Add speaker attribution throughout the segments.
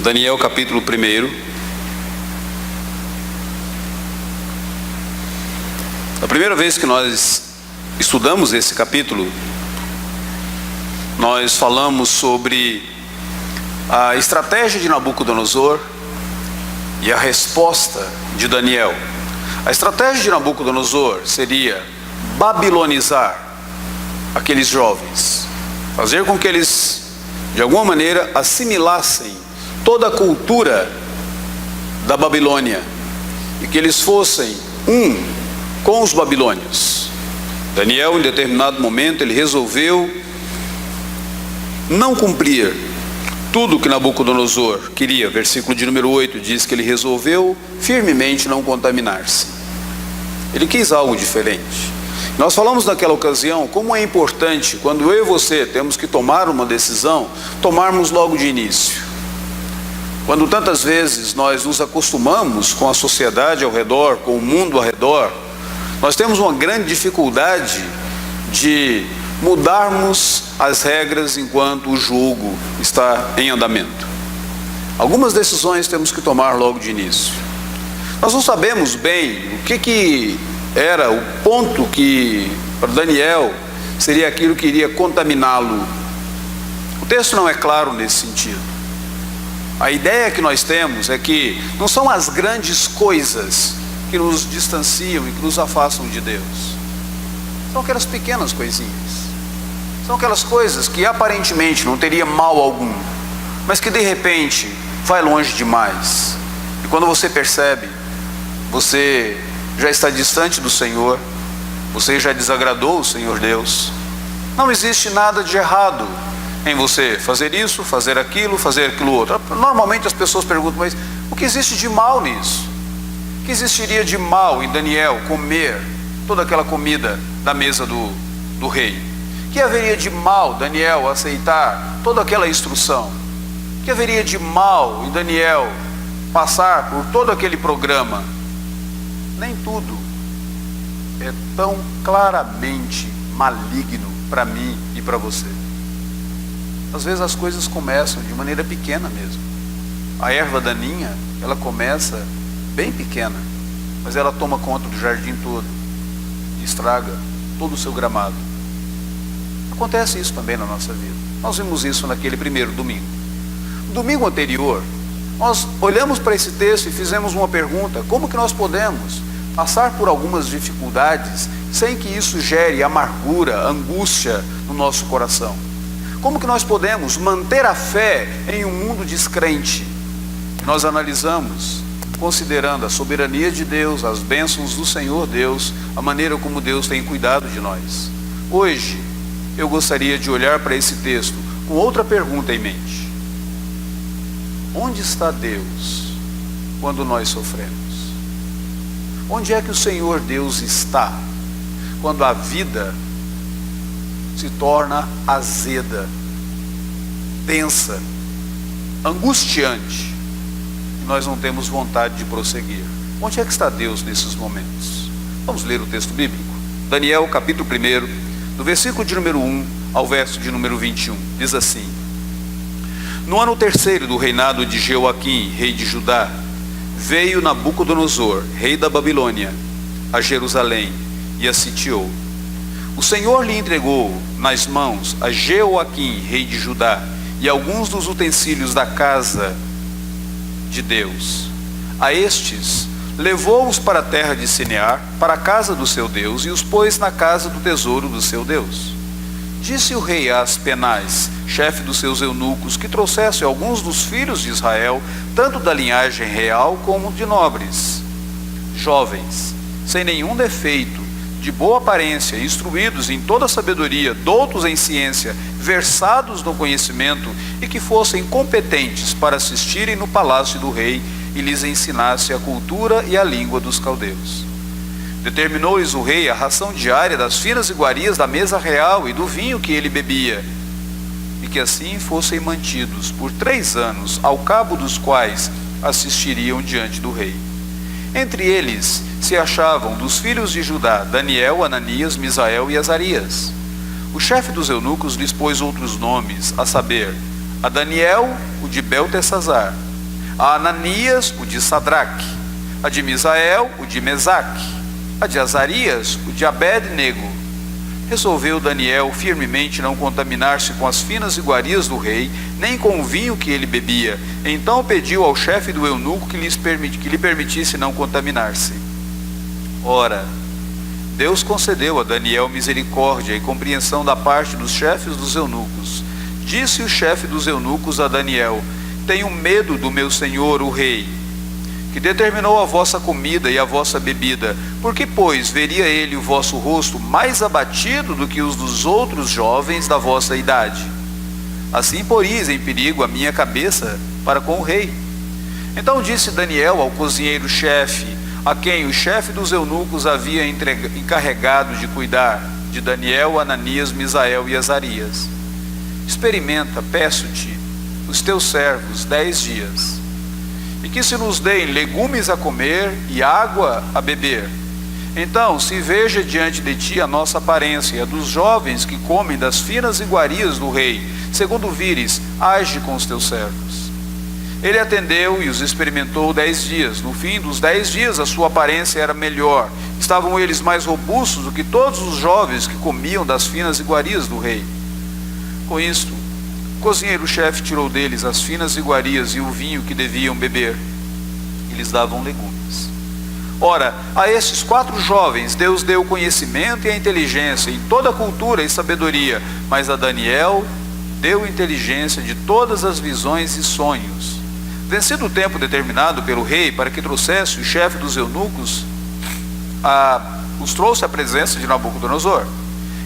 Speaker 1: Daniel capítulo 1. A primeira vez que nós estudamos esse capítulo, nós falamos sobre a estratégia de Nabucodonosor e a resposta de Daniel. A estratégia de Nabucodonosor seria babilonizar aqueles jovens, fazer com que eles, de alguma maneira, assimilassem toda a cultura da Babilônia e que eles fossem com os babilônios. Daniel, em determinado momento, ele resolveu não cumprir tudo que Nabucodonosor queria. Versículo de número 8 diz que ele resolveu firmemente não contaminar-se. Ele quis algo diferente. Nós falamos naquela ocasião como é importante, quando eu e você temos que tomar uma decisão, tomarmos logo de início. Quando tantas vezes nós nos acostumamos com a sociedade ao redor, com o mundo ao redor, nós temos uma grande dificuldade de mudarmos as regras enquanto o jogo está em andamento. Algumas decisões temos que tomar logo de início. Nós não sabemos bem o que era o ponto que para Daniel seria aquilo que iria contaminá-lo. O texto não é claro nesse sentido. A ideia que nós temos é que não são as grandes coisas que nos distanciam e que nos afastam de Deus. São aquelas pequenas coisinhas. São aquelas coisas que aparentemente não teria mal algum, mas que de repente vai longe demais. E quando você percebe, você já está distante do Senhor, você já desagradou o Senhor Deus. Não existe nada de errado em você fazer isso, fazer aquilo outro. Normalmente as pessoas perguntam, mas o que existe de mal nisso? O que existiria de mal em Daniel comer toda aquela comida da mesa do rei? O que haveria de mal Daniel aceitar toda aquela instrução? O que haveria de mal em Daniel passar por todo aquele programa? Nem tudo é tão claramente maligno para mim e para você. Às vezes as coisas começam de maneira pequena mesmo. A erva daninha, ela começa bem pequena, mas ela toma conta do jardim todo e estraga todo o seu gramado. Acontece isso também na nossa vida. Nós vimos isso naquele primeiro domingo. No domingo anterior, nós olhamos para esse texto e fizemos uma pergunta: como que nós podemos passar por algumas dificuldades sem que isso gere amargura, angústia no nosso coração? Como que nós podemos manter a fé em um mundo descrente? Nós analisamos, considerando a soberania de Deus, as bênçãos do Senhor Deus, a maneira como Deus tem cuidado de nós. Hoje, eu gostaria de olhar para esse texto com outra pergunta em mente: onde está Deus quando nós sofremos? Onde é que o Senhor Deus está quando a vida se torna azeda, densa, angustiante, e nós não temos vontade de prosseguir? Onde é que está Deus nesses momentos? Vamos ler o texto bíblico. Daniel capítulo 1, do versículo de número 1 ao verso de número 21, diz assim: no ano terceiro do reinado de Jeoaquim, rei de Judá, veio Nabucodonosor, rei da Babilônia, a Jerusalém e a sitiou. O Senhor lhe entregou nas mãos a Jeoaquim, rei de Judá, e alguns dos utensílios da casa de Deus. A estes levou-os para a terra de Sinear, para a casa do seu Deus, e os pôs na casa do tesouro do seu Deus. Disse o rei a Aspenaz, chefe dos seus eunucos, que trouxesse alguns dos filhos de Israel, tanto da linhagem real como de nobres, jovens, sem nenhum defeito, de boa aparência, instruídos em toda a sabedoria, doutos em ciência, versados no conhecimento, e que fossem competentes para assistirem no palácio do rei e lhes ensinasse a cultura e a língua dos caldeus. Determinou-lhes o rei a ração diária das finas iguarias da mesa real e do vinho que ele bebia, e que assim fossem mantidos por 3 anos, ao cabo dos quais assistiriam diante do rei. Entre eles se achavam dos filhos de Judá Daniel, Ananias, Misael e Azarias. O chefe dos eunucos lhes pôs outros nomes, a saber, a Daniel, o de Beltesazar, a Ananias, o de Sadraque, a de Misael, o de Mesaque, a de Azarias, o de Abed-nego. Resolveu Daniel firmemente não contaminar-se com as finas iguarias do rei, nem com o vinho que ele bebia. Então pediu ao chefe do eunuco que lhe permitisse não contaminar-se. Ora, Deus concedeu a Daniel misericórdia e compreensão da parte dos chefes dos eunucos. Disse o chefe dos eunucos a Daniel: tenho medo do meu senhor, o rei, que determinou a vossa comida e a vossa bebida. Por que, pois, veria ele o vosso rosto mais abatido do que os dos outros jovens da vossa idade? Assim poris em perigo a minha cabeça para com o rei. Então disse Daniel ao cozinheiro-chefe, a quem o chefe dos eunucos havia encarregado de cuidar de Daniel, Ananias, Misael e Azarias: experimenta, peço-te, os teus servos 10 dias, e que se nos deem legumes a comer e água a beber. Então se veja diante de ti a nossa aparência e a dos jovens que comem das finas iguarias do rei. Segundo vires, age com os teus servos. Ele atendeu e os experimentou 10 dias. No fim dos 10 dias a sua aparência era melhor. Estavam eles mais robustos do que todos os jovens que comiam das finas iguarias do rei. Com isto, o cozinheiro-chefe tirou deles as finas iguarias e o vinho que deviam beber, e lhes davam legumes. Ora, a estes 4 jovens Deus deu conhecimento e a inteligência em toda a cultura e sabedoria, mas a Daniel deu inteligência de todas as visões e sonhos. Vencido o tempo determinado pelo rei para que trouxesse o chefe dos eunucos, os trouxe à presença de Nabucodonosor.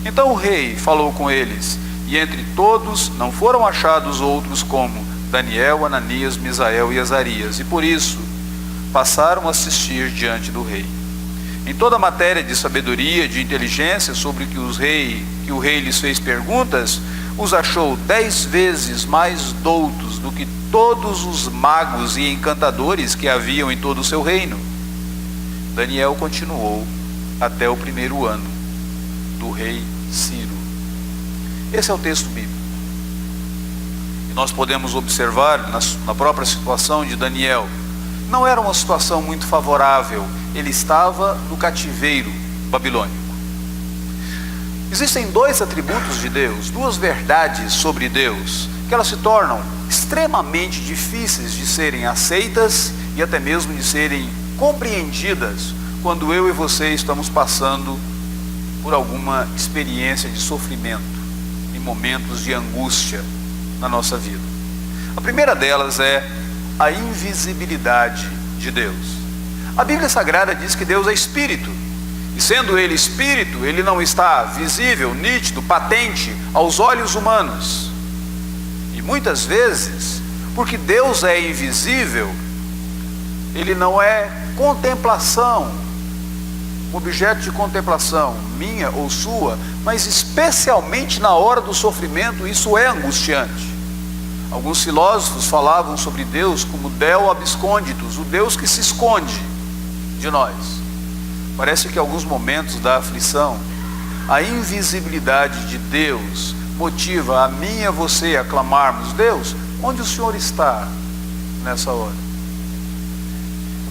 Speaker 1: Então o rei falou com eles, e entre todos não foram achados outros como Daniel, Ananias, Misael e Azarias, e por isso passaram a assistir diante do rei. Em toda a matéria de sabedoria, de inteligência, sobre que o rei lhes fez perguntas, os achou 10 vezes mais doutos do que todos os magos e encantadores que haviam em todo o seu reino. Daniel continuou até o 1º ano do rei Ciro. Esse é o texto bíblico. E nós podemos observar na própria situação de Daniel. Não era uma situação muito favorável. Ele estava no cativeiro babilônico. Existem 2 atributos de Deus, 2 verdades sobre Deus, que elas se tornam extremamente difíceis de serem aceitas e até mesmo de serem compreendidas quando eu e você estamos passando por alguma experiência de sofrimento, em momentos de angústia na nossa vida. A primeira delas é a invisibilidade de Deus. A Bíblia Sagrada diz que Deus é Espírito, e sendo Ele Espírito, Ele não está visível, nítido, patente aos olhos humanos. E muitas vezes, porque Deus é invisível, Ele não é contemplação, objeto de contemplação, minha ou sua, mas especialmente na hora do sofrimento, isso é angustiante. Alguns filósofos falavam sobre Deus como Deo absconditus, o Deus que se esconde de nós. Parece que em alguns momentos da aflição, a invisibilidade de Deus motiva a mim e a você a clamarmos: Deus, onde o Senhor está nessa hora?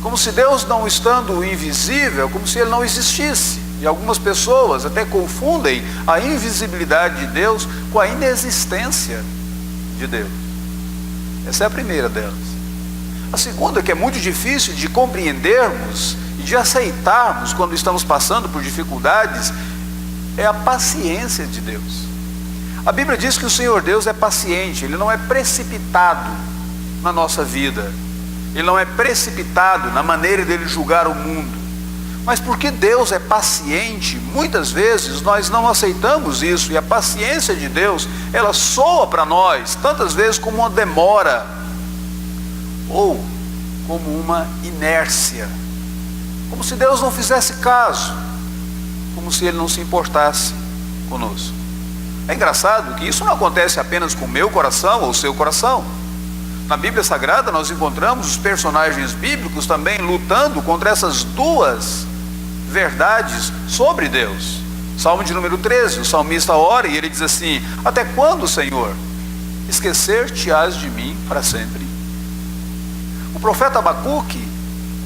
Speaker 1: Como se Deus, não estando invisível, como se Ele não existisse. E algumas pessoas até confundem a invisibilidade de Deus com a inexistência de Deus. Essa é a primeira delas. A segunda, que é muito difícil de compreendermos e de aceitarmos quando estamos passando por dificuldades, é a paciência de Deus. A Bíblia diz que o Senhor Deus é paciente, Ele não é precipitado na nossa vida, Ele não é precipitado na maneira dele julgar o mundo. Mas porque Deus é paciente, muitas vezes nós não aceitamos isso, e a paciência de Deus, ela soa para nós tantas vezes como uma demora, ou como uma inércia, como se Deus não fizesse caso, como se Ele não se importasse conosco. É engraçado que isso não acontece apenas com o meu coração ou o seu coração. Na Bíblia Sagrada nós encontramos os personagens bíblicos também lutando contra essas 2 verdades sobre Deus. Salmo de número 13, o salmista ora e ele diz assim: até quando, Senhor, esquecer-te-ás de mim para sempre? O profeta Abacuque,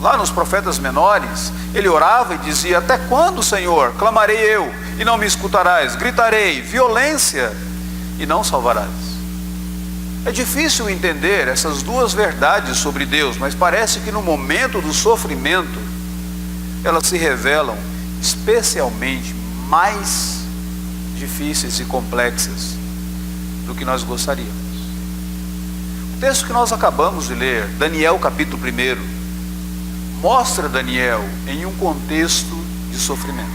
Speaker 1: lá nos profetas menores, ele orava e dizia: até quando, Senhor, clamarei eu e não me escutarás? Gritarei violência e não salvarás. É difícil entender essas duas verdades sobre Deus, mas parece que no momento do sofrimento elas se revelam especialmente mais difíceis e complexas do que nós gostaríamos. O texto que nós acabamos de ler, Daniel capítulo 1, mostra Daniel em um contexto de sofrimento.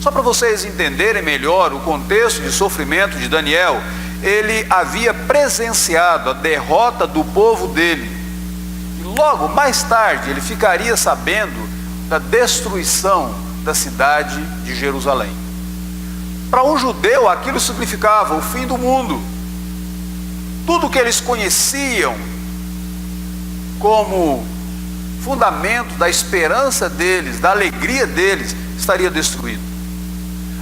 Speaker 1: Só para vocês entenderem melhor o contexto de sofrimento de Daniel, ele havia presenciado a derrota do povo dele, e logo mais tarde ele ficaria sabendo da destruição da cidade de Jerusalém. Para um judeu aquilo significava o fim do mundo. Tudo que eles conheciam como fundamento da esperança deles, da alegria deles, estaria destruído.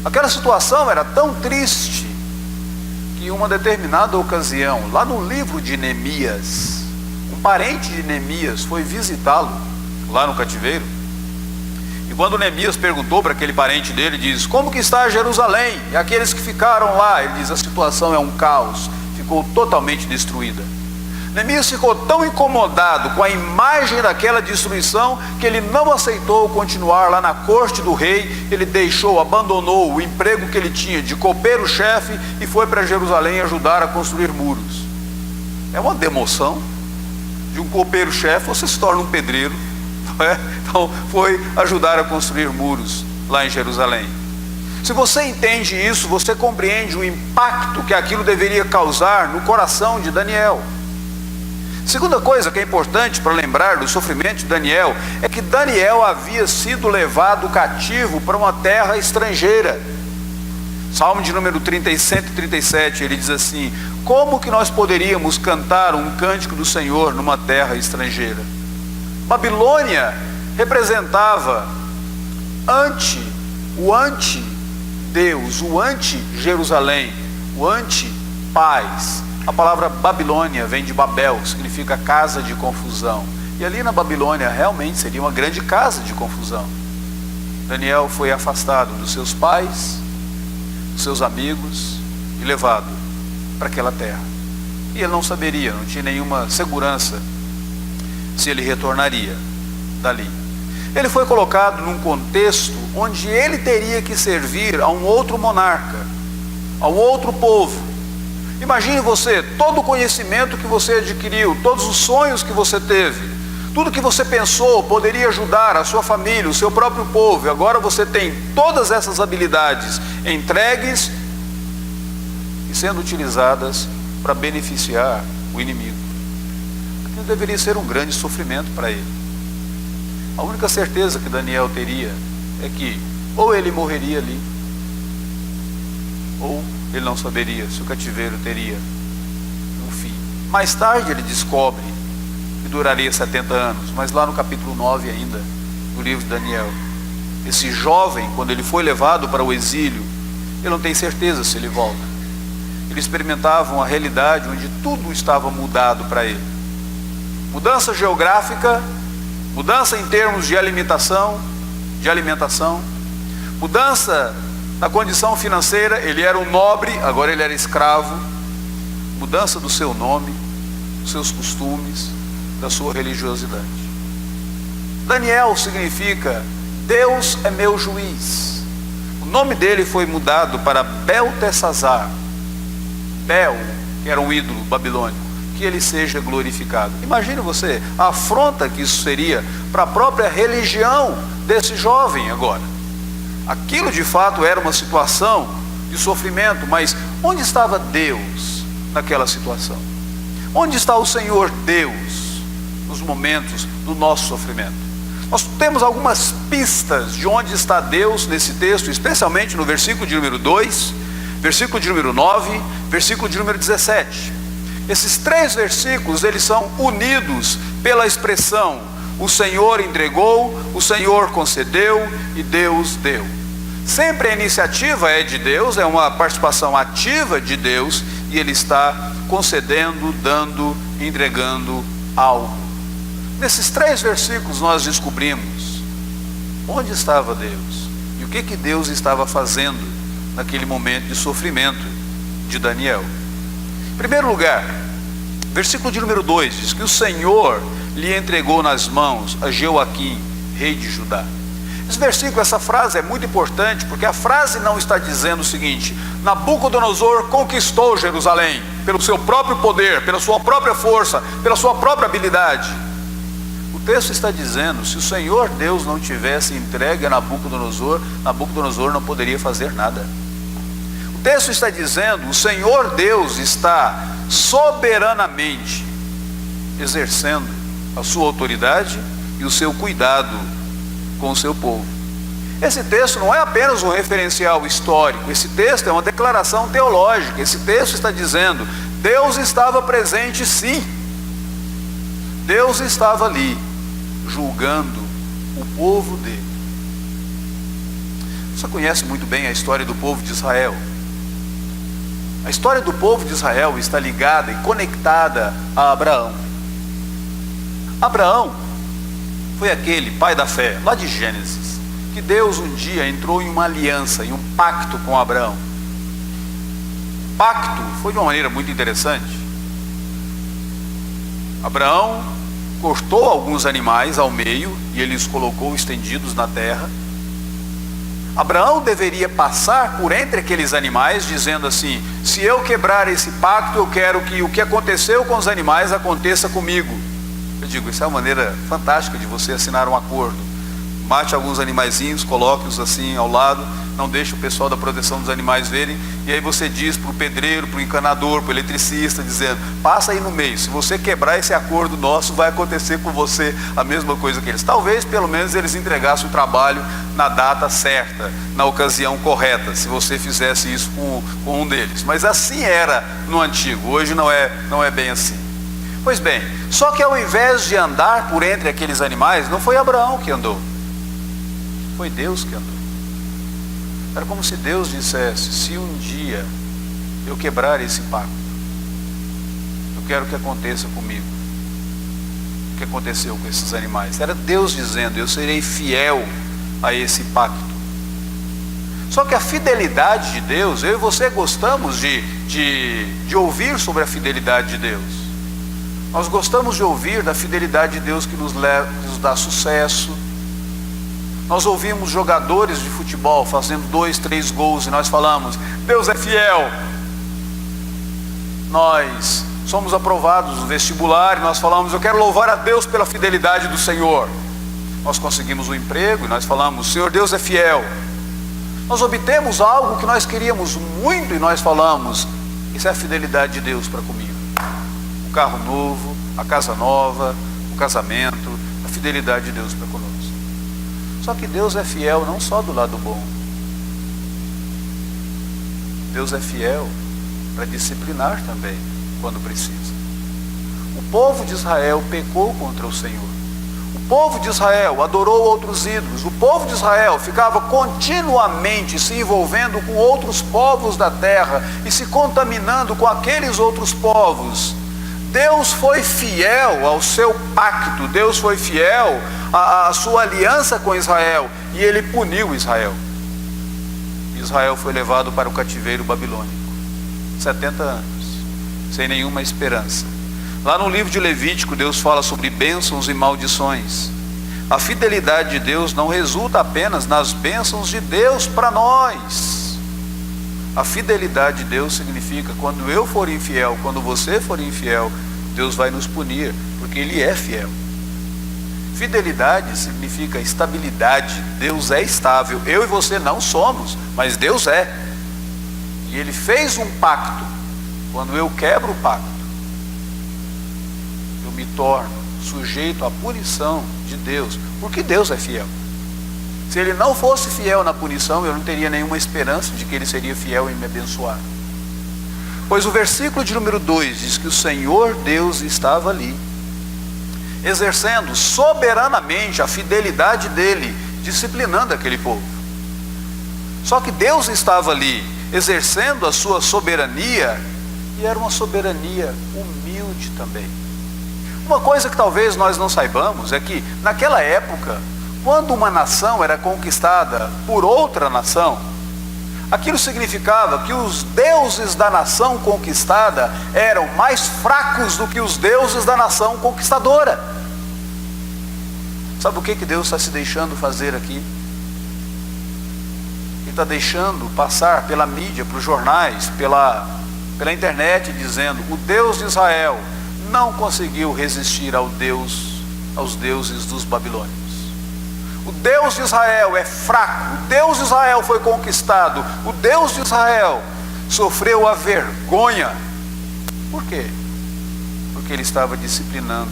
Speaker 1: Aquela situação era tão triste que em uma determinada ocasião, lá no livro de Neemias, um parente de Neemias foi visitá-lo lá no cativeiro. E quando Neemias perguntou para aquele parente dele, diz: como que está Jerusalém? E aqueles que ficaram lá, ele diz: a situação é um caos, ficou totalmente destruída. Neemias ficou tão incomodado com a imagem daquela destruição que ele não aceitou continuar lá na corte do rei. Ele deixou, abandonou o emprego que ele tinha de copeiro-chefe e foi para Jerusalém ajudar a construir muros. É uma demoção. De um copeiro-chefe você se torna um pedreiro, não é? Então foi ajudar a construir muros lá em Jerusalém. Se você entende isso, você compreende o impacto que aquilo deveria causar no coração de Daniel. Segunda coisa que é importante para lembrar do sofrimento de Daniel é que Daniel havia sido levado cativo para uma terra estrangeira. Salmo de número 137, ele diz assim: como que nós poderíamos cantar um cântico do Senhor numa terra estrangeira? Babilônia representava o anti-Deus, o anti-Jerusalém, o anti-paz. A palavra Babilônia vem de Babel, que significa casa de confusão. E ali na Babilônia realmente seria uma grande casa de confusão. Daniel foi afastado dos seus pais, dos seus amigos e levado para aquela terra. E ele não saberia, não tinha nenhuma segurança se ele retornaria dali. Ele foi colocado num contexto onde ele teria que servir a um outro monarca, a um outro povo. Imagine você, todo o conhecimento que você adquiriu, todos os sonhos que você teve, tudo que você pensou poderia ajudar a sua família, o seu próprio povo, e agora você tem todas essas habilidades entregues e sendo utilizadas para beneficiar o inimigo. Aquilo deveria ser um grande sofrimento para ele. A única certeza que Daniel teria é que ou ele morreria ali, ou ele não saberia se o cativeiro teria um fim. Mais tarde ele descobre que duraria 70 anos, mas lá no capítulo 9 ainda, do livro de Daniel, esse jovem, quando ele foi levado para o exílio, ele não tem certeza se ele volta. Ele experimentava uma realidade onde tudo estava mudado para ele. Mudança geográfica, mudança em termos de alimentação, mudança na condição financeira. Ele era um nobre, agora ele era escravo. Mudança do seu nome, dos seus costumes, da sua religiosidade. Daniel significa Deus é meu juiz. O nome dele foi mudado para Beltesazar. Bel, que era um ídolo babilônico, que ele seja glorificado. Imagine você a afronta que isso seria para a própria religião desse jovem agora. Aquilo de fato era uma situação de sofrimento, mas onde estava Deus naquela situação? Onde está o Senhor Deus nos momentos do nosso sofrimento? Nós temos algumas pistas de onde está Deus nesse texto, especialmente no versículo de número 2, versículo de número 9, versículo de número 17. Esses três versículos, eles são unidos pela expressão: o Senhor entregou, o Senhor concedeu e Deus deu. Sempre a iniciativa é de Deus, é uma participação ativa de Deus, e Ele está concedendo, dando, entregando algo. Nesses 3 versículos nós descobrimos onde estava Deus e o que Deus estava fazendo naquele momento de sofrimento de Daniel. Em primeiro lugar, versículo de número 2 diz que o Senhor lhe entregou nas mãos a Jeoaquim, rei de Judá. Esse versículo, essa frase é muito importante, porque a frase não está dizendo o seguinte: Nabucodonosor conquistou Jerusalém pelo seu próprio poder, pela sua própria força, pela sua própria habilidade. O texto está dizendo, se o Senhor Deus não tivesse entregue a Nabucodonosor, Nabucodonosor não poderia fazer nada. O texto está dizendo, o Senhor Deus está soberanamente exercendo a sua autoridade e o seu cuidado com o seu povo. Esse texto não é apenas um referencial histórico, esse texto é uma declaração teológica. Esse texto está dizendo, Deus estava presente sim. Deus estava ali, julgando o povo dele. Você conhece muito bem a história do povo de Israel. A história do povo de Israel está ligada e conectada a Abraão. Abraão foi aquele pai da fé, lá de Gênesis, que Deus um dia entrou em uma aliança, em um pacto com Abraão. Pacto foi de uma maneira muito interessante. Abraão cortou alguns animais ao meio e ele os colocou estendidos na terra. Abraão deveria passar por entre aqueles animais, dizendo assim: se eu quebrar esse pacto, eu quero que o que aconteceu com os animais aconteça comigo. Eu digo, isso é uma maneira fantástica de você assinar um acordo. Mate alguns animaizinhos, coloque-os assim ao lado, não deixe o pessoal da proteção dos animais verem, e aí você diz para o pedreiro, para o encanador, para o eletricista, dizendo, passa aí no meio, se você quebrar esse acordo nosso, vai acontecer com você a mesma coisa que eles. Talvez pelo menos eles entregassem o trabalho na data certa, na ocasião correta, se você fizesse isso com um deles. Mas assim era no antigo, hoje não é bem assim. Pois bem, só que ao invés de andar por entre aqueles animais, não foi Abraão que andou, foi Deus que andou. Era como se Deus dissesse, se um dia eu quebrar esse pacto, eu quero que aconteça comigo o que aconteceu com esses animais. Era Deus dizendo, eu serei fiel a esse pacto. Só que a fidelidade de Deus, eu e você gostamos de ouvir sobre a fidelidade de Deus. Nós gostamos de ouvir da fidelidade de Deus que nos dá sucesso. Nós ouvimos jogadores de futebol fazendo 2, 3 gols e nós falamos, Deus é fiel. Nós somos aprovados no vestibular e nós falamos, eu quero louvar a Deus pela fidelidade do Senhor. Nós conseguimos um emprego e nós falamos, Senhor Deus é fiel. Nós obtemos algo que nós queríamos muito e nós falamos, isso é a fidelidade de Deus para comigo. O carro novo, a casa nova, o casamento, a fidelidade de Deus para conosco. Só que Deus é fiel não só do lado bom. Deus é fiel para disciplinar também, quando precisa. O povo de Israel pecou contra o Senhor. O povo de Israel adorou outros ídolos. O povo de Israel ficava continuamente se envolvendo com outros povos da terra e se contaminando com aqueles outros povos. Deus foi fiel ao seu pacto, Deus foi fiel à sua aliança com Israel, e ele puniu Israel. Israel foi levado para o cativeiro babilônico, 70 anos, sem nenhuma esperança. Lá no livro de Levítico, Deus fala sobre bênçãos e maldições. A fidelidade de Deus não resulta apenas nas bênçãos de Deus para nós. A fidelidade de Deus significa, quando eu for infiel, quando você for infiel, Deus vai nos punir, porque Ele é fiel. Fidelidade significa estabilidade. Deus é estável. Eu e você não somos, mas Deus é. E Ele fez um pacto. Quando eu quebro o pacto, eu me torno sujeito à punição de Deus, porque Deus é fiel. Se Ele não fosse fiel na punição, eu não teria nenhuma esperança de que Ele seria fiel em me abençoar. Pois o versículo de número 2 diz que o Senhor Deus estava ali, exercendo soberanamente a fidelidade dele, disciplinando aquele povo. Só que Deus estava ali, exercendo a sua soberania, e era uma soberania humilde também. Uma coisa que talvez nós não saibamos é que naquela época, quando uma nação era conquistada por outra nação, aquilo significava que os deuses da nação conquistada eram mais fracos do que os deuses da nação conquistadora. Sabe o que Deus está se deixando fazer aqui? Ele está deixando passar pela mídia, pelos jornais, pela internet, dizendo: o Deus de Israel não conseguiu resistir aos deuses dos babilônios. O Deus de Israel é fraco, o Deus de Israel foi conquistado, o Deus de Israel sofreu a vergonha. Por quê? Porque ele estava disciplinando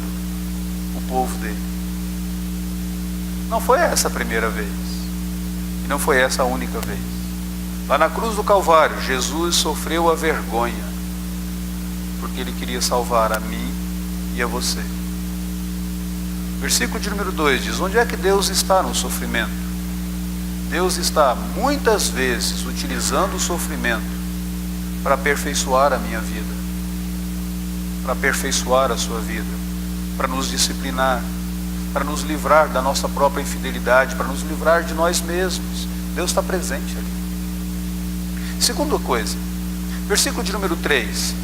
Speaker 1: o povo dele. Não foi essa a primeira vez, e não foi essa a única vez. Lá na cruz do Calvário, Jesus sofreu a vergonha, porque ele queria salvar a mim e a você. Versículo de número 2 diz: onde é que Deus está no sofrimento? Deus está muitas vezes utilizando o sofrimento para aperfeiçoar a minha vida, para aperfeiçoar a sua vida, para nos disciplinar, para nos livrar da nossa própria infidelidade, para nos livrar de nós mesmos. Deus está presente ali. Segunda coisa, versículo de número 3.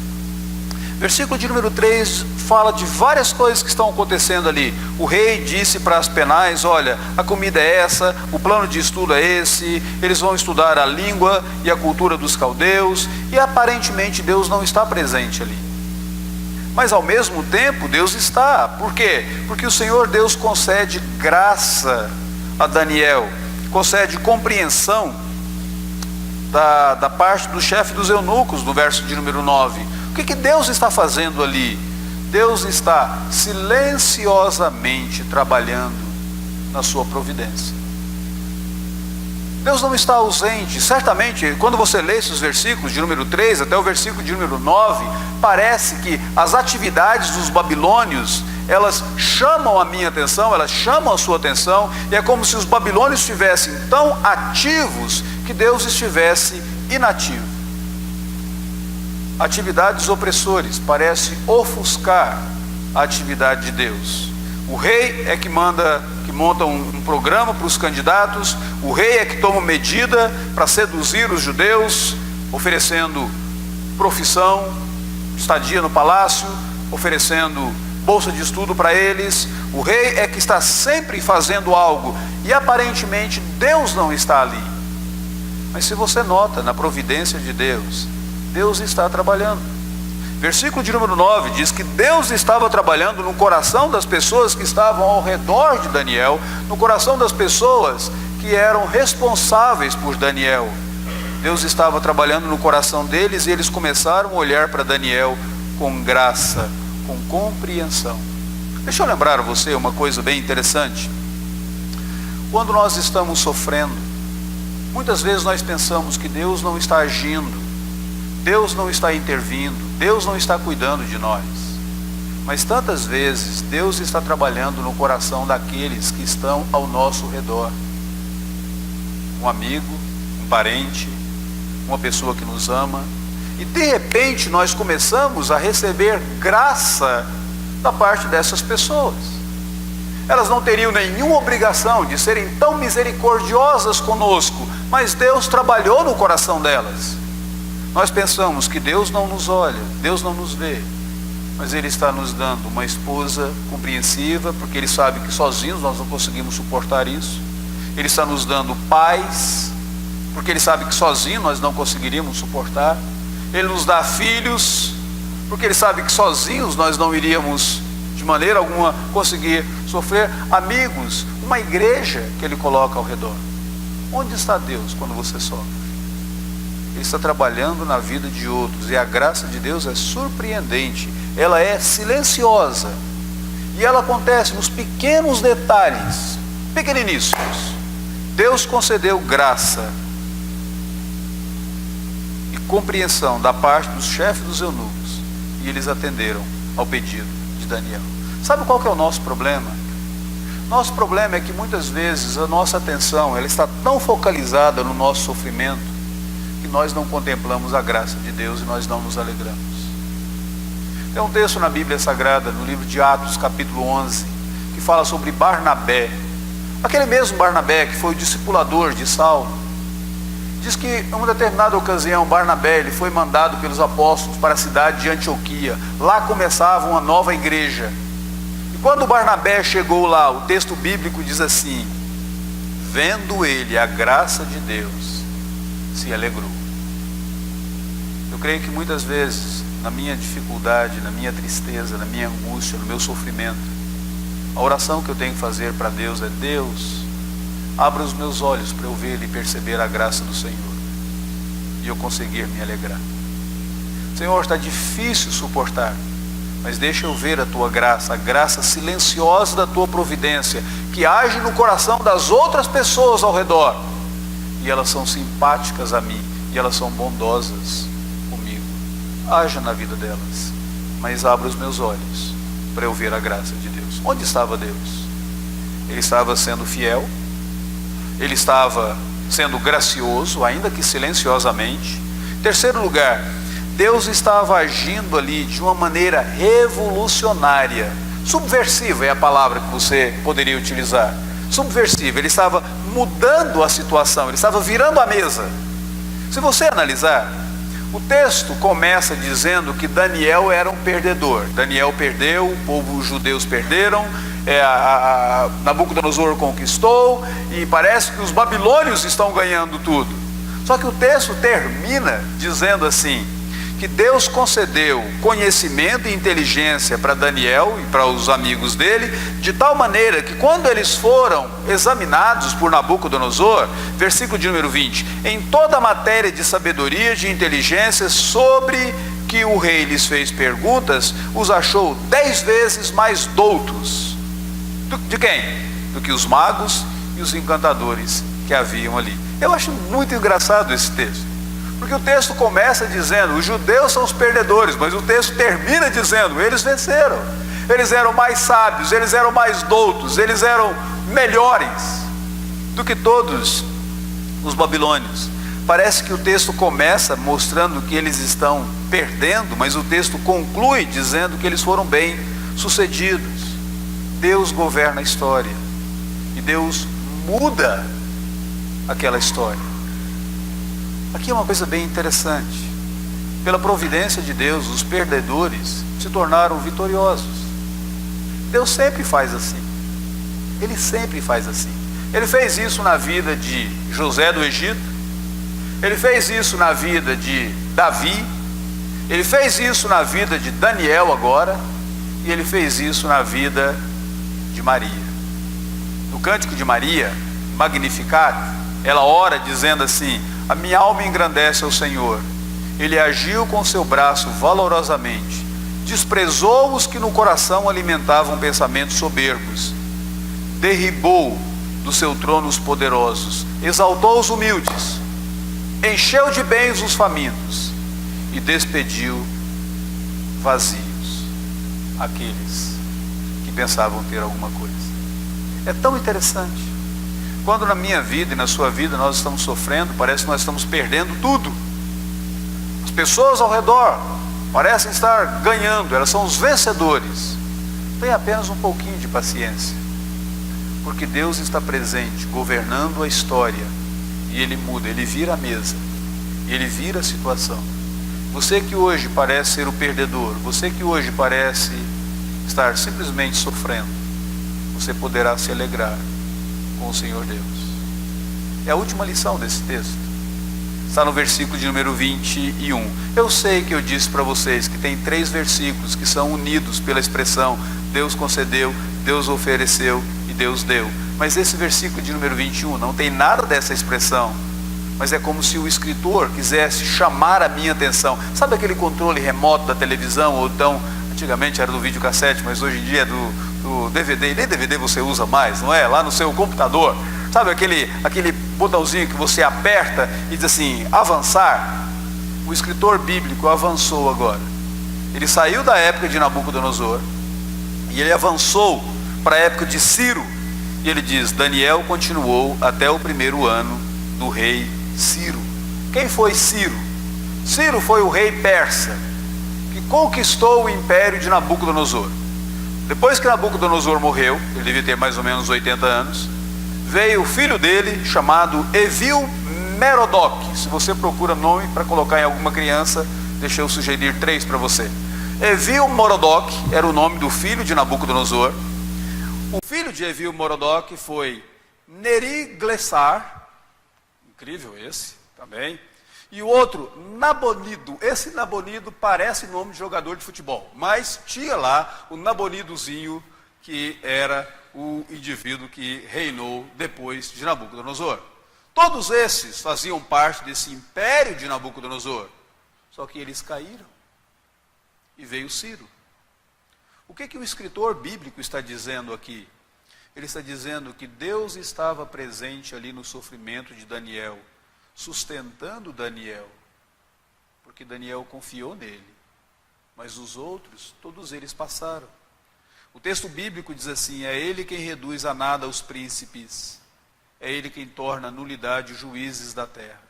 Speaker 1: Versículo de número 3 fala de várias coisas que estão acontecendo ali. O rei disse para as penais: olha, a comida é essa, o plano de estudo é esse, eles vão estudar a língua e a cultura dos caldeus, e aparentemente Deus não está presente ali. Mas ao mesmo tempo Deus está. Por quê? Porque o Senhor Deus concede graça a Daniel, concede compreensão da parte do chefe dos eunucos, no verso de número 9. O que Deus está fazendo ali? Deus está silenciosamente trabalhando na sua providência. Deus não está ausente. Certamente, quando você lê esses versículos de número 3 até o versículo de número 9, parece que as atividades dos babilônios, elas chamam a minha atenção, elas chamam a sua atenção, e é como se os babilônios estivessem tão ativos que Deus estivesse inativo. Atividades opressores parece ofuscar a atividade de Deus. O rei é que monta um programa para os candidatos, o rei é que toma medida para seduzir os judeus, oferecendo profissão, estadia no palácio, oferecendo bolsa de estudo para eles. O rei é que está sempre fazendo algo, e aparentemente Deus não está ali. Mas se você nota na providência de Deus, Deus está trabalhando. Versículo de número 9 diz que Deus estava trabalhando no coração das pessoas que estavam ao redor de Daniel, no coração das pessoas que eram responsáveis por Daniel. Deus estava trabalhando no coração deles, e eles começaram a olhar para Daniel com graça, com compreensão. Deixa eu lembrar a você uma coisa bem interessante. Quando nós estamos sofrendo, muitas vezes nós pensamos que Deus não está agindo, Deus não está intervindo, Deus não está cuidando de nós. Mas tantas vezes Deus está trabalhando no coração daqueles que estão ao nosso redor. Um amigo, um parente, uma pessoa que nos ama. E de repente nós começamos a receber graça da parte dessas pessoas. Elas não teriam nenhuma obrigação de serem tão misericordiosas conosco, mas Deus trabalhou no coração delas. Nós pensamos que Deus não nos olha, Deus não nos vê, mas Ele está nos dando uma esposa compreensiva, porque Ele sabe que sozinhos nós não conseguimos suportar isso. Ele está nos dando paz, porque Ele sabe que sozinhos nós não conseguiríamos suportar. Ele nos dá filhos, porque Ele sabe que sozinhos nós não iríamos de maneira alguma conseguir sofrer. Amigos, uma igreja que Ele coloca ao redor. Onde está Deus quando você sofre? Ele está trabalhando na vida de outros, e a graça de Deus é surpreendente. Ela é silenciosa, e ela acontece nos pequenos detalhes, pequeniníssimos. Deus concedeu graça e compreensão da parte dos chefes dos eunucos, e eles atenderam ao pedido de Daniel. Sabe qual que é o nosso problema? Nosso problema é que muitas vezes a nossa atenção ela está tão focalizada no nosso sofrimento, que nós não contemplamos a graça de Deus e nós não nos alegramos. Tem um texto na Bíblia Sagrada, no livro de Atos, capítulo 11, que fala sobre Barnabé. Aquele mesmo Barnabé que foi o discipulador de Saulo. Diz que em uma determinada ocasião, Barnabé ele foi mandado pelos apóstolos para a cidade de Antioquia. Lá começava uma nova igreja. E quando Barnabé chegou lá, o texto bíblico diz assim: vendo ele a graça de Deus, se alegrou. Eu creio que muitas vezes, na minha dificuldade, na minha tristeza, na minha angústia, no meu sofrimento, a oração que eu tenho que fazer para Deus é: Deus, abra os meus olhos para eu ver e perceber a graça do Senhor e eu conseguir me alegrar. Senhor, está difícil suportar, mas deixa eu ver a tua graça, a graça silenciosa da tua providência, que age no coração das outras pessoas ao redor, e elas são simpáticas a mim, e elas são bondosas comigo. Haja na vida delas, mas abra os meus olhos para eu ver a graça de Deus. Onde estava Deus? Ele estava sendo fiel, ele estava sendo gracioso, ainda que silenciosamente. Em terceiro lugar, Deus estava agindo ali de uma maneira revolucionária. Subversiva é a palavra que você poderia utilizar. Subversiva, ele estava mudando a situação, ele estava virando a mesa. Se você analisar, o texto começa dizendo que Daniel era um perdedor. Daniel perdeu, o povo, os judeus perderam, Nabucodonosor conquistou, e parece que os babilônios estão ganhando tudo. Só que o texto termina dizendo assim, que Deus concedeu conhecimento e inteligência para Daniel e para os amigos dele, de tal maneira que quando eles foram examinados por Nabucodonosor, versículo de número 20, em toda a matéria de sabedoria, de inteligência, sobre que o rei lhes fez perguntas, os achou 10 vezes mais doutos. De quem? Do que os magos e os encantadores que haviam ali. Eu acho muito engraçado esse texto, porque o texto começa dizendo, os judeus são os perdedores, mas o texto termina dizendo, eles venceram, eles eram mais sábios, eles eram mais doutos, eles eram melhores do que todos os babilônios. Parece que o texto começa mostrando que eles estão perdendo, mas o texto conclui dizendo que eles foram bem sucedidos. Deus governa a história, e Deus muda aquela história. Aqui é uma coisa bem interessante. Pela providência de Deus, os perdedores se tornaram vitoriosos. Deus sempre faz assim. Ele sempre faz assim. Ele fez isso na vida de José do Egito. Ele fez isso na vida de Davi. Ele fez isso na vida de Daniel agora. E ele fez isso na vida de Maria. No cântico de Maria, Magnificat, ela ora dizendo assim: a minha alma engrandece ao Senhor, ele agiu com seu braço valorosamente, desprezou os que no coração alimentavam pensamentos soberbos, derribou do seu trono os poderosos, exaltou os humildes, encheu de bens os famintos e despediu vazios aqueles que pensavam ter alguma coisa. É tão interessante. Quando na minha vida e na sua vida nós estamos sofrendo, parece que nós estamos perdendo tudo. As pessoas ao redor parecem estar ganhando, elas são os vencedores. Tenha apenas um pouquinho de paciência, porque Deus está presente, governando a história, e Ele muda, Ele vira a mesa, e Ele vira a situação. Você que hoje parece ser o perdedor, você que hoje parece estar simplesmente sofrendo, você poderá se alegrar com o Senhor Deus. É a última lição desse texto. Está no versículo de número 21. Eu sei que eu disse para vocês que tem 3 versículos que são unidos pela expressão Deus concedeu, Deus ofereceu e Deus deu. Mas esse versículo de número 21 não tem nada dessa expressão. Mas é como se o escritor quisesse chamar a minha atenção. Sabe aquele controle remoto da televisão? Ou então, antigamente era do videocassete, mas hoje em dia é do DVD, nem DVD você usa mais, não é? Lá no seu computador, sabe aquele botãozinho que você aperta e diz assim, avançar? O escritor bíblico avançou agora. Ele saiu da época de Nabucodonosor e ele avançou para a época de Ciro. E ele diz, Daniel continuou até o 1º ano do rei Ciro. Quem foi Ciro? Ciro foi o rei persa, que conquistou o império de Nabucodonosor. Depois que Nabucodonosor morreu, ele devia ter mais ou menos 80 anos, veio o filho dele, chamado Evil-Merodach. Se você procura nome para colocar em alguma criança, deixa eu sugerir 3 para você. Evil-Merodach era o nome do filho de Nabucodonosor. O filho de Evil-Merodach foi Neriglissar, incrível esse também. E o outro, Nabonido. Esse Nabonido parece nome de jogador de futebol, mas tinha lá o Nabonidozinho, que era o indivíduo que reinou depois de Nabucodonosor. Todos esses faziam parte desse império de Nabucodonosor, só que eles caíram e veio Ciro. O que o escritor bíblico está dizendo aqui? Ele está dizendo que Deus estava presente ali no sofrimento de Daniel, sustentando Daniel, porque Daniel confiou nele, mas os outros, todos eles passaram. O texto bíblico diz assim: é ele quem reduz a nada os príncipes, é ele quem torna a nulidade os juízes da terra.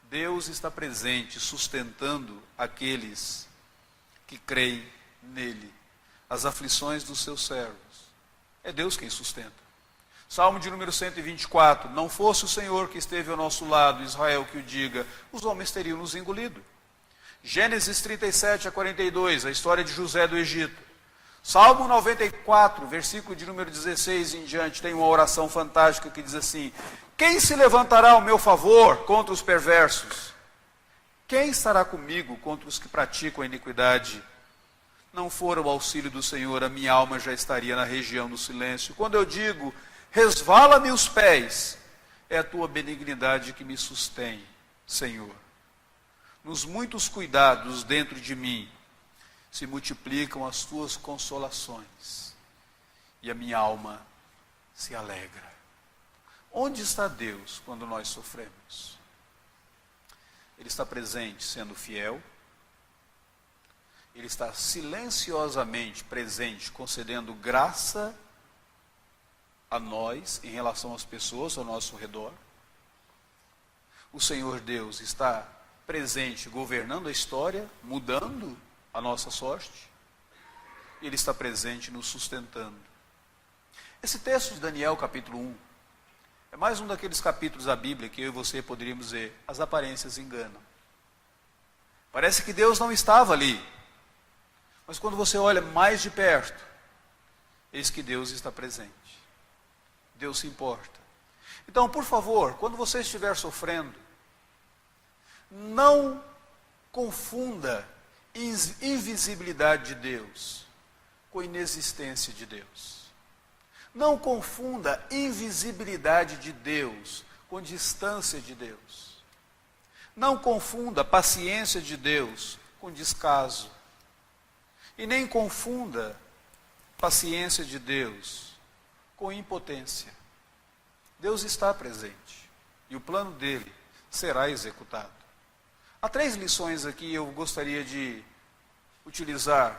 Speaker 1: Deus está presente, sustentando aqueles que creem nele, as aflições dos seus servos. É Deus quem sustenta. Salmo de número 124, não fosse o Senhor que esteve ao nosso lado, Israel que o diga, os homens teriam nos engolido. Gênesis 37 a 42, a história de José do Egito. Salmo 94, versículo de número 16 em diante, tem uma oração fantástica que diz assim: quem se levantará ao meu favor contra os perversos? Quem estará comigo contra os que praticam a iniquidade? Não for o auxílio do Senhor, a minha alma já estaria na região do silêncio. Quando eu digo, resvala-me os pés, é a tua benignidade que me sustém, Senhor. Nos muitos cuidados dentro de mim, se multiplicam as tuas consolações, e a minha alma se alegra. Onde está Deus quando nós sofremos? Ele está presente sendo fiel, Ele está silenciosamente presente, concedendo graça a nós em relação às pessoas ao nosso redor. O Senhor Deus está presente, governando a história, mudando a nossa sorte. Ele está presente nos sustentando. Esse texto de Daniel, capítulo 1, é mais um daqueles capítulos da Bíblia que eu e você poderíamos dizer, as aparências enganam. Parece que Deus não estava ali. Mas quando você olha mais de perto, eis que Deus está presente. Deus se importa. Então, por favor, quando você estiver sofrendo, não confunda invisibilidade de Deus com inexistência de Deus. Não confunda invisibilidade de Deus com distância de Deus. Não confunda paciência de Deus com descaso. E nem confunda paciência de Deus com impotência. Deus está presente e o plano dele será executado. Há 3 lições aqui, eu gostaria de utilizar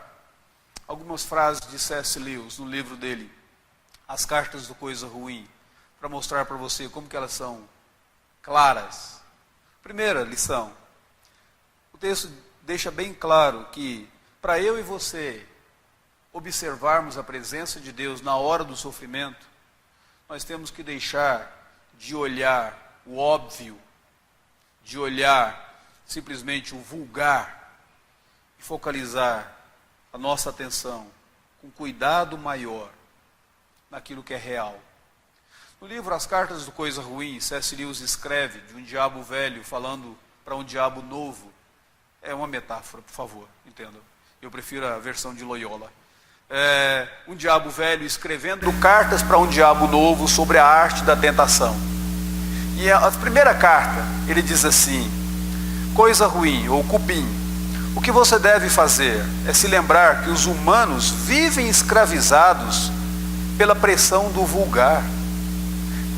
Speaker 1: algumas frases de C.S. Lewis no livro dele, As Cartas do Coisa Ruim, para mostrar para você como que elas são claras. Primeira lição, o texto deixa bem claro que para eu e você observarmos a presença de Deus na hora do sofrimento, nós temos que deixar de olhar o óbvio, de olhar simplesmente o vulgar, e focalizar a nossa atenção com cuidado maior naquilo que é real. No livro As Cartas do Coisa Ruim, C.S. Lewis escreve de um diabo velho falando para um diabo novo. É uma metáfora, por favor, entendam. Eu prefiro a versão de Loyola. Um diabo velho escrevendo cartas para um diabo novo sobre a arte da tentação. E a primeira carta, ele diz assim: coisa ruim, ou cupim, o que você deve fazer é se lembrar que os humanos vivem escravizados pela pressão do vulgar.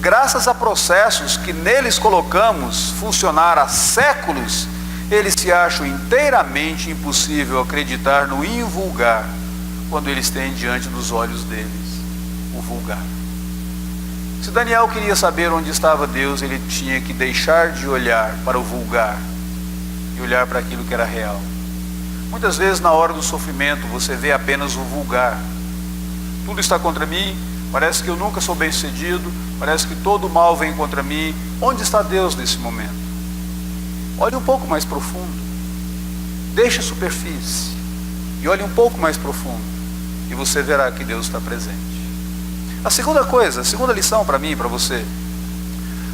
Speaker 1: Graças a processos que neles colocamos funcionar há séculos, eles se acham inteiramente impossível acreditar no invulgar, quando eles têm diante dos olhos deles o vulgar. Se Daniel queria saber onde estava Deus, ele tinha que deixar de olhar para o vulgar e olhar para aquilo que era real. Muitas vezes na hora do sofrimento você vê apenas o vulgar. Tudo está contra mim, parece que eu nunca sou bem sucedido, parece que todo mal vem contra mim. Onde está Deus nesse momento? Olhe um pouco mais profundo. Deixe a superfície e olhe um pouco mais profundo, e você verá que Deus está presente. A segunda coisa, a segunda lição para mim e para você: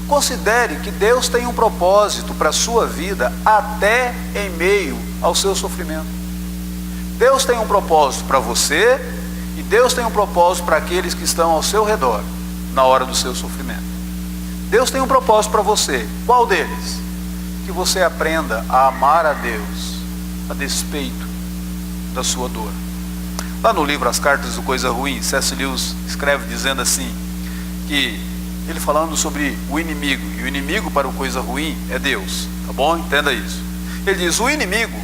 Speaker 1: considere que Deus tem um propósito para a sua vida até em meio ao seu sofrimento. Deus tem um propósito para você e Deus tem um propósito para aqueles que estão ao seu redor na hora do seu sofrimento. Deus tem um propósito para você. Qual deles? Que você aprenda a amar a Deus a despeito da sua dor. Lá no livro As Cartas do Coisa Ruim, C.S. Lewis escreve dizendo assim, que ele falando sobre o inimigo, e o inimigo para o coisa ruim é Deus, tá bom? Entenda isso. Ele diz: o inimigo,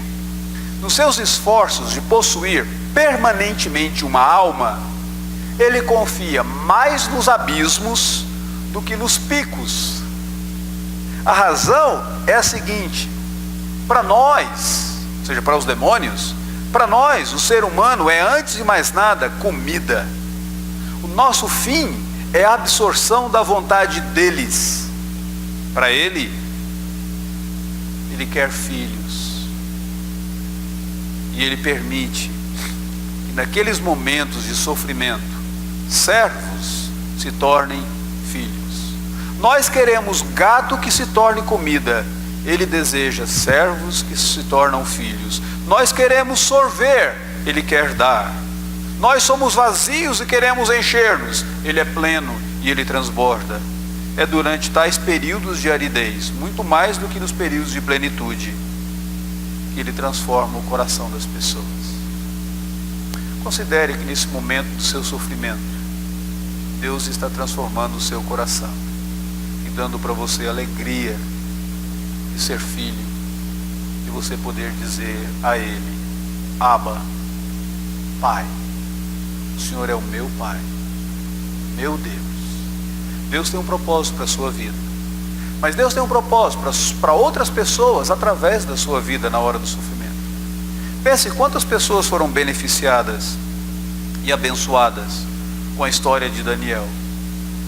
Speaker 1: nos seus esforços de possuir permanentemente uma alma, ele confia mais nos abismos do que nos picos. A razão é a seguinte: para nós, ou seja, para os demônios, para nós, o ser humano é, antes de mais nada, comida. O nosso fim é a absorção da vontade deles. Para ele quer filhos. E ele permite que naqueles momentos de sofrimento, servos se tornem filhos. Nós queremos gado que se torne comida. Ele deseja servos que se tornam filhos. Nós queremos sorver, ele quer dar. Nós somos vazios e queremos encher-nos. Ele é pleno e ele transborda. É durante tais períodos de aridez, muito mais do que nos períodos de plenitude, que ele transforma o coração das pessoas. Considere que nesse momento do seu sofrimento, Deus está transformando o seu coração e dando para você a alegria de ser filho, de você poder dizer a Ele: Abba, Pai. O Senhor é o meu Pai, meu Deus. Deus tem um propósito para a sua vida, mas Deus tem um propósito para outras pessoas através da sua vida na hora do sofrimento. Pense quantas pessoas foram beneficiadas e abençoadas com a história de Daniel,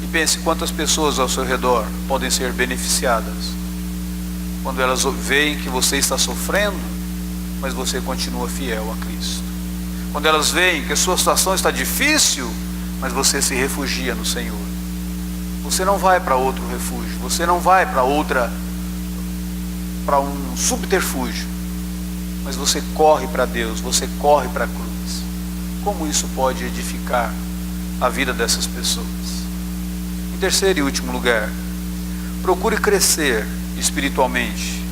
Speaker 1: e pense quantas pessoas ao seu redor podem ser beneficiadas quando elas veem que você está sofrendo, mas você continua fiel a Cristo. Quando elas veem que a sua situação está difícil, mas você se refugia no Senhor. Você não vai para outro refúgio, você não vai para um subterfúgio, mas você corre para Deus, você corre para a cruz. Como isso pode edificar a vida dessas pessoas? Em terceiro e último lugar, procure crescer espiritualmente,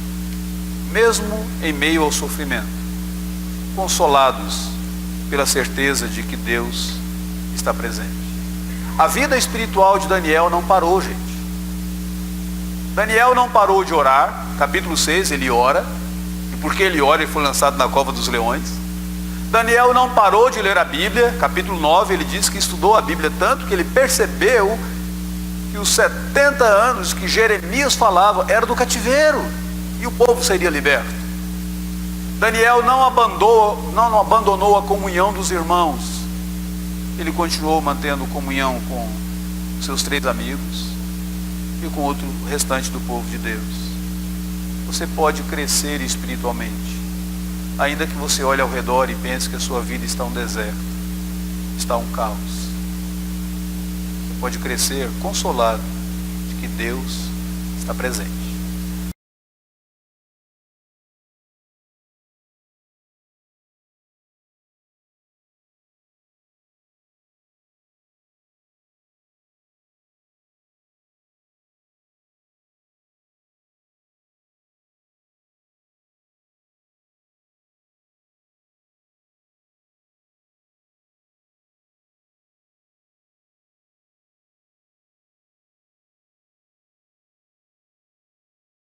Speaker 1: mesmo em meio ao sofrimento, consolados pela certeza de que Deus está presente. A vida espiritual de Daniel não parou, gente. Daniel não parou de orar. Capítulo 6, ele ora, e porque ele ora, ele foi lançado na cova dos leões. Daniel não parou de ler a Bíblia. Capítulo 9, ele diz que estudou a Bíblia tanto que ele percebeu que os 70 anos que Jeremias falava era do cativeiro, e o povo seria liberto. Daniel não abandonou a comunhão dos irmãos. Ele continuou mantendo comunhão com seus 3 amigos e com o restante do povo de Deus. Você pode crescer espiritualmente, ainda que você olhe ao redor e pense que a sua vida está um deserto, está um caos. Você pode crescer consolado de que Deus está presente.